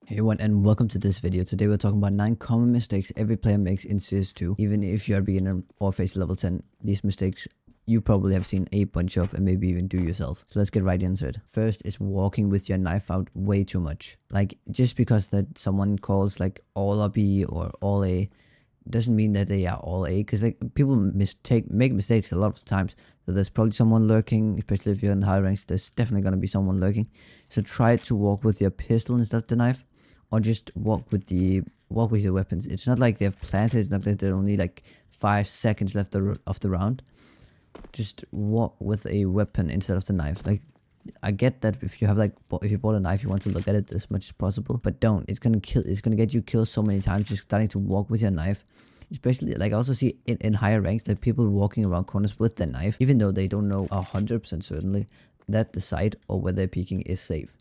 Hey everyone, and welcome to this video. Today we're talking about 9 common mistakes every player makes in CS2. Even if you're a beginner or face level 10, these mistakes you probably have seen a bunch of and maybe even do yourself. So let's get right into it. First is walking with your knife out way too much. Like, just because that someone calls like all B or all A doesn't mean that they are all A, because like people make mistakes a lot of times. So there's probably someone lurking, especially if you're in high ranks. There's definitely going to be someone lurking. So try to walk with your pistol instead of the knife, or just walk with your weapons. It's not like they've planted. It's not that there are only like 5 seconds left of the round. Just walk with a weapon instead of the knife. Like, I get that if you have if you bought a knife, you want to look at it as much as possible, but don't. It's gonna get you killed so many times just starting to walk with your knife. Especially, like, I also see in higher ranks that people walking around corners with their knife, even though they don't know 100% certainly that the site or where they're peeking is safe.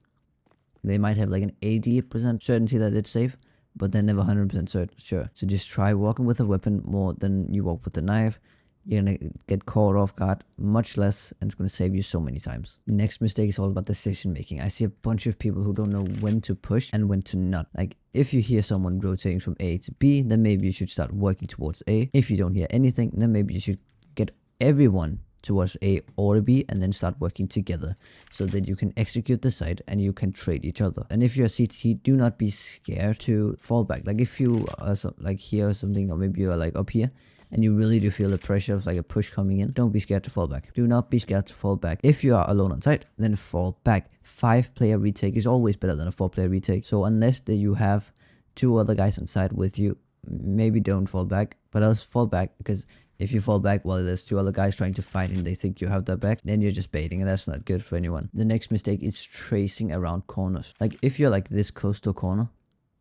They might have like an 80% certainty that it's safe, but they're never 100% sure. So just try walking with a weapon more than you walk with the knife. You're gonna get caught off guard much less, and it's gonna save you so many times. Next mistake is all about decision making. I see a bunch of people who don't know when to push and when to not. Like, if you hear someone rotating from A to B, then maybe you should start working towards A. If you don't hear anything, then maybe you should get everyone towards A or B and then start working together so that you can execute the site and you can trade each other. And if you're a CT, do not be scared to fall back. Like, if you are like here or something, or maybe you are like up here and you really do feel the pressure of like a push coming in, don't be scared to fall back. Do not be scared to fall back. If you are alone on site, then fall back. 5-player retake is always better than a 4-player retake. So unless that you have 2 other guys on site with you, maybe don't fall back, but else fall back, because if you fall back while there's 2 other guys trying to fight and they think you have their back, then you're just baiting, and that's not good for anyone. The next mistake is tracing around corners. Like, if you're like this close to a corner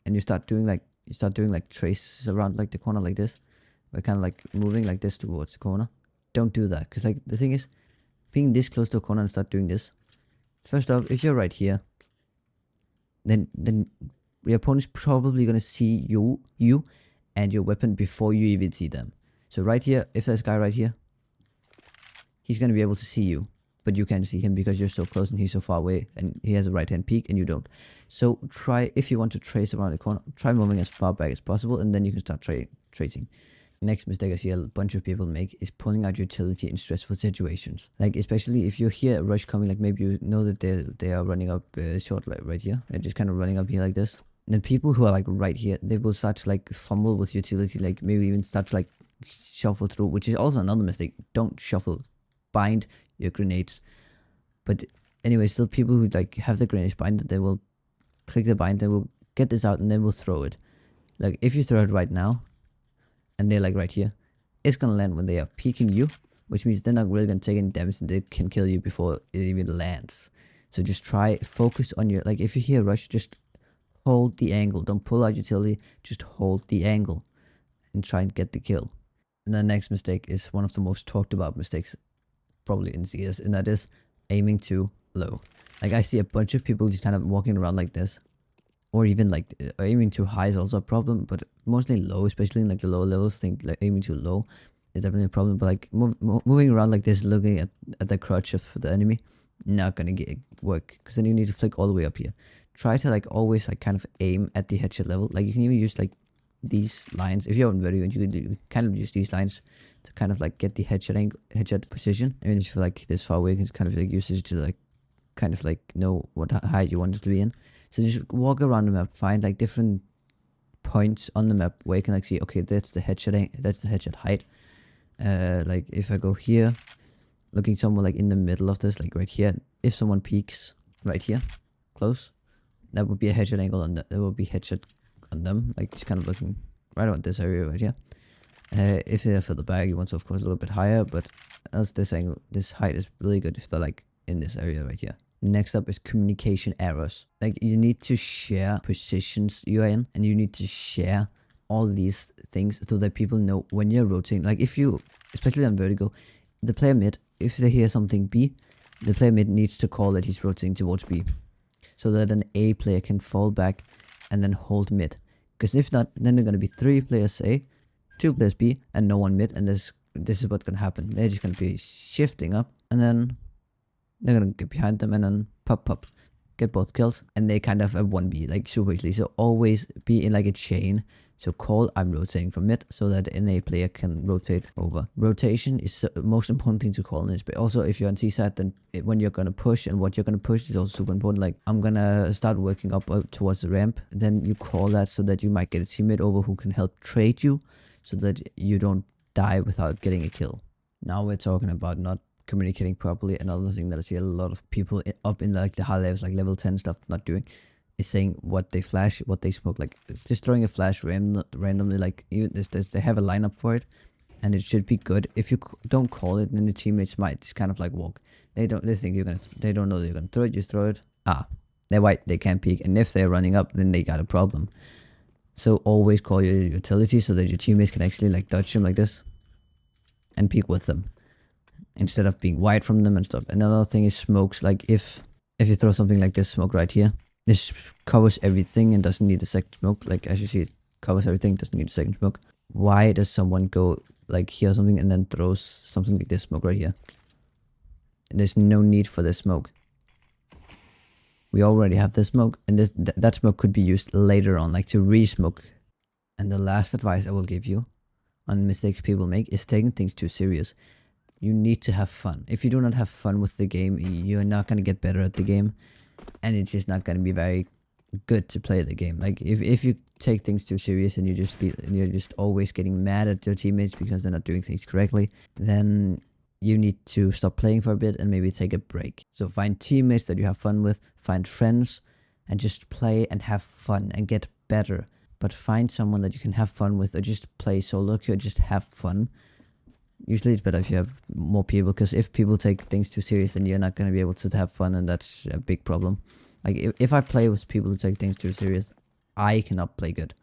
and you start doing like traces around like the corner like this, or kind of like moving like this towards the corner, don't do that. Because like the thing is, being this close to a corner and start doing this, first off, if you're right here, then your opponent's probably gonna see you and your weapon before you even see them. So right here, if there's a guy right here, he's going to be able to see you, but you can't see him because you're so close and he's so far away, and he has a right hand peek and you don't. So try, if you want to trace around the corner, try moving as far back as possible, and then you can start tracing. Next mistake I see a bunch of people make is pulling out utility in stressful situations. Like, especially if you hear a rush coming, like maybe you know that they are running up short right here. They're just kind of running up here like this. And then people who are like right here, they will start to like fumble with utility, like maybe even start to like shuffle through, which is also another mistake. Don't shuffle, bind your grenades. But anyway, still, people who like have the grenades binded, they will click the bind, they will get this out, and then will throw it. Like, if you throw it right now and they're like right here, it's gonna land when they are peeking you, which means they're not really gonna take any damage and they can kill you before it even lands. So just try, focus on your, like, if you hear a rush, just hold the angle. Don't pull out utility, just hold the angle and try and get the kill. And the next mistake is one of the most talked about mistakes probably in CS, and that is aiming too low. Like, I see a bunch of people just kind of walking around like this, or even like aiming too high is also a problem, but mostly low, especially in like the lower levels. Think like aiming too low is definitely a problem. But like moving around like this, looking at the crotch of the enemy, not gonna work, because then you need to flick all the way up here. Try to like always like kind of aim at the headshot level. Like, you can even use like these lines. If you're very good, you can kind of use these lines to kind of like get the headshot position. I mean, if you're like this far away, you can kind of like use it to like kind of like know what height you want it to be in. So just walk around the map, find like different points on the map where you can like see, okay, that's the headshot height. Like, if I go here, looking somewhere like in the middle of this, like right here, if someone peeks right here close, that would be a headshot angle on that. There will be headshot on them, like just kind of looking right around this area right here. If they're further back, you want to of course a little bit higher, but as this angle, this height is really good if they're like in this area right here. Next up is communication errors. Like, you need to share positions you are in, and you need to share all these things so that people know when you're rotating. Like, if you, especially on vertigo, the player mid, if they hear something B, the player mid needs to call that he's rotating towards B, so that an A player can fall back and then hold mid. Because if not, then there are going to be 3 players A, 2 players B, and no one mid, and this is what's going to happen. They're just going to be shifting up, and then they're going to get behind them and then pop. get both kills, and they kind of a 1v, like super easily. So always be in like a chain. So call, I'm rotating from mid, so that any player can rotate over. Rotation is the most important thing to call in this, but also if you're on C side, then when you're gonna push and what you're gonna push is also super important. Like, I'm gonna start working up towards the ramp, then you call that so that you might get a teammate over who can help trade you, so that you don't die without getting a kill. Now we're talking about not communicating properly. Another thing that I see a lot of people up in like the high levels, like level 10 stuff, not doing, is saying what they flash, what they smoke. Like, it's just throwing a flash randomly. Like, even they have a lineup for it, and it should be good. If you don't call it, then the teammates might just kind of like walk. They think you're gonna. They don't know that you're gonna throw it. You throw it. They're white. They can't peek, and if they're running up, then they got a problem. So always call your utility so that your teammates can actually like dodge them like this, and peek with them, instead of being wide from them and stuff. Another thing is smokes. Like, if you throw something like this smoke right here, this covers everything and doesn't need a second smoke. Like, as you see, it covers everything, doesn't need a second smoke. Why does someone go like here or something and then throws something like this smoke right here? There's no need for this smoke. We already have this smoke, and that smoke could be used later on, like to re-smoke. And the last advice I will give you on mistakes people make is taking things too serious. You need to have fun. If you do not have fun with the game, you're not going to get better at the game, and it's just not going to be very good to play the game. Like, if you take things too serious and you're just always getting mad at your teammates because they're not doing things correctly, then you need to stop playing for a bit and maybe take a break. So find teammates that you have fun with, find friends, and just play and have fun and get better. But find someone that you can have fun with, or just play solo queue, just have fun. Usually it's better if you have more people, because if people take things too serious, then you're not going to be able to have fun, and that's a big problem. Like, if I play with people who take things too serious, I cannot play good,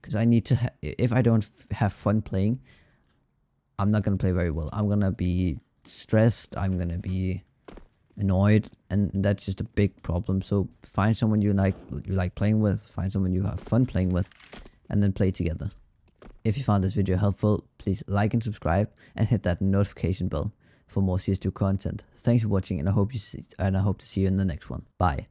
because I need to if I don't have fun playing, I'm not going to play very well. I'm going to be stressed, I'm going to be annoyed, and that's just a big problem. So find someone you like playing with, find someone you have fun playing with, and then play together. If you found this video helpful, please like and subscribe, and hit that notification bell for more CS2 content. Thanks for watching, and I hope to see you in the next one. Bye.